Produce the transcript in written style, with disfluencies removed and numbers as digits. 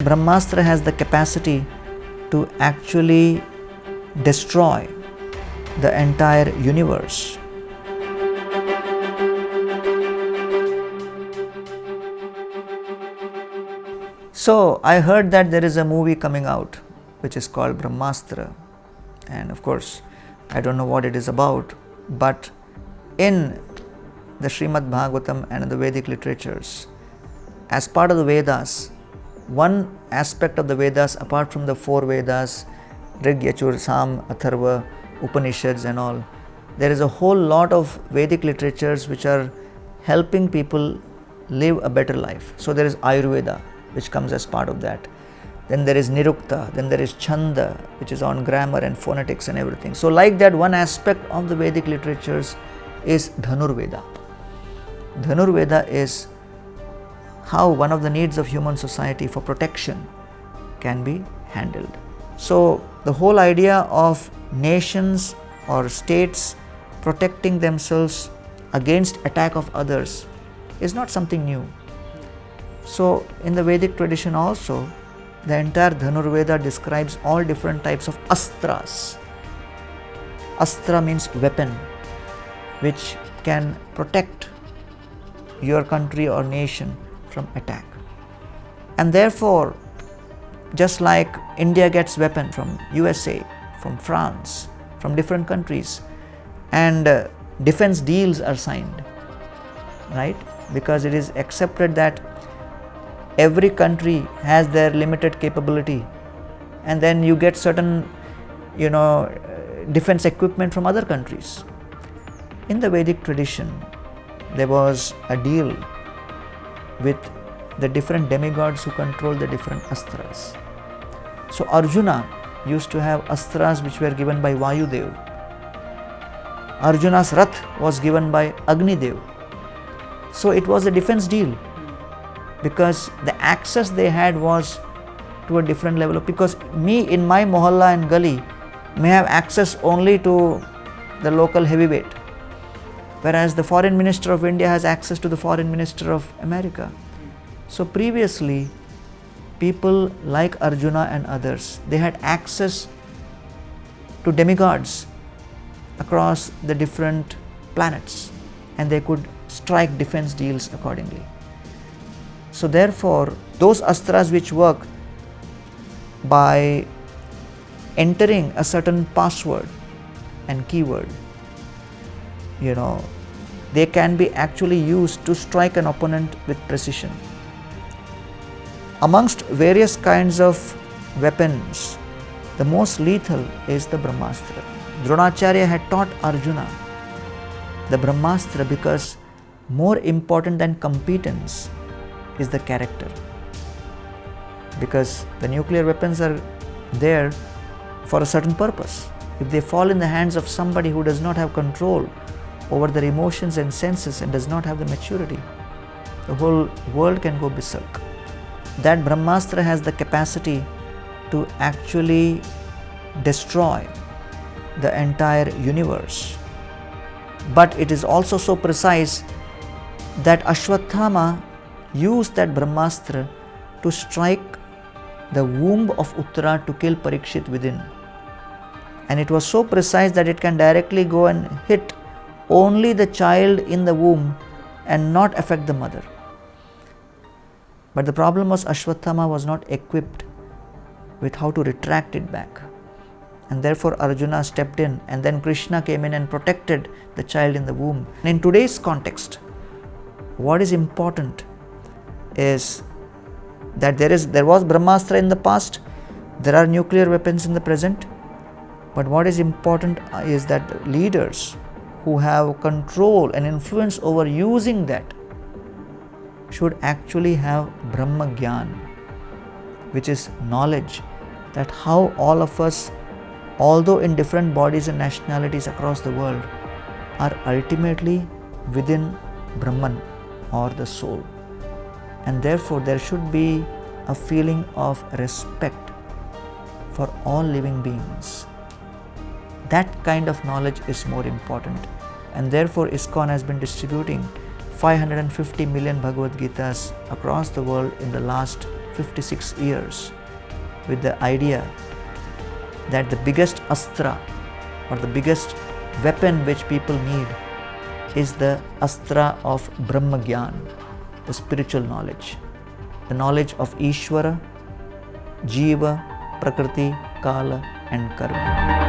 Brahmastra has the capacity to actually destroy the entire universe. So I heard that there is a movie coming out which is called Brahmastra, and of course I don't know what it is about, but in the Srimad Bhagavatam and the Vedic literatures, as part of the Vedas, one aspect of the Vedas apart from the four Vedas, Rig, Yajur, Sam, Atharva, Upanishads and all, there is a whole lot of Vedic literatures which are helping people live a better life. So there is Ayurveda, which comes as part of that. Then there is Nirukta, then there is Chanda, which is on grammar and phonetics and everything. So like that, one aspect of the Vedic literatures is Dhanurveda. Dhanurveda is how one of the needs of human society for protection can be handled. So the whole idea of nations or states protecting themselves against attack of others is not something new. So in the Vedic tradition also, the entire Dhanurveda describes all different types of astras. Astra means weapon, which can protect your country or nation from attack. And therefore, just like India gets weapon from USA, from France, from different countries, and defense deals are signed, right? Because it is accepted that every country has their limited capability, and then you get certain, defense equipment from other countries. In the Vedic tradition, there was a deal with the different demigods who control the different astras. So Arjuna used to have astras which were given by Vayudev. Arjuna's Rath was given by Agni Dev. So it was a defense deal, because the access they had was to a different level. Because me in my mohalla and gully may have access only to the local heavyweight, whereas the foreign minister of India has access to the foreign minister of America. So previously, people like Arjuna and others, they had access to demigods across the different planets, and they could strike defense deals accordingly. So therefore, those astras which work by entering a certain password and keyword, they can be actually used to strike an opponent with precision. Amongst various kinds of weapons, the most lethal is the Brahmastra. Dronacharya had taught Arjuna the Brahmastra because more important than competence is the character. Because the nuclear weapons are there for a certain purpose. If they fall in the hands of somebody who does not have control over their emotions and senses and does not have the maturity, the whole world can go berserk. That Brahmastra has the capacity to actually destroy the entire universe. But it is also so precise that Ashwatthama used that Brahmastra to strike the womb of Uttara to kill Parikshit within. And it was so precise that it can directly go and hit only the child in the womb and not affect the mother. But the problem was Ashwatthama was not equipped with how to retract it back. And therefore Arjuna stepped in, and then Krishna came in and protected the child in the womb. In today's context, what is important is that there was Brahmastra in the past, there are nuclear weapons in the present, but what is important is that leaders who have control and influence over using that should actually have Brahma Gyan, which is knowledge that how all of us, although in different bodies and nationalities across the world, are ultimately within Brahman or the soul. And therefore there should be a feeling of respect for all living beings. That kind of knowledge is more important, and therefore ISKCON has been distributing 550 million Bhagavad Gitas across the world in the last 56 years with the idea that the biggest astra or the biggest weapon which people need is the astra of Brahma Gyan, the spiritual knowledge, the knowledge of Ishvara, Jiva, Prakriti, Kala and Karma.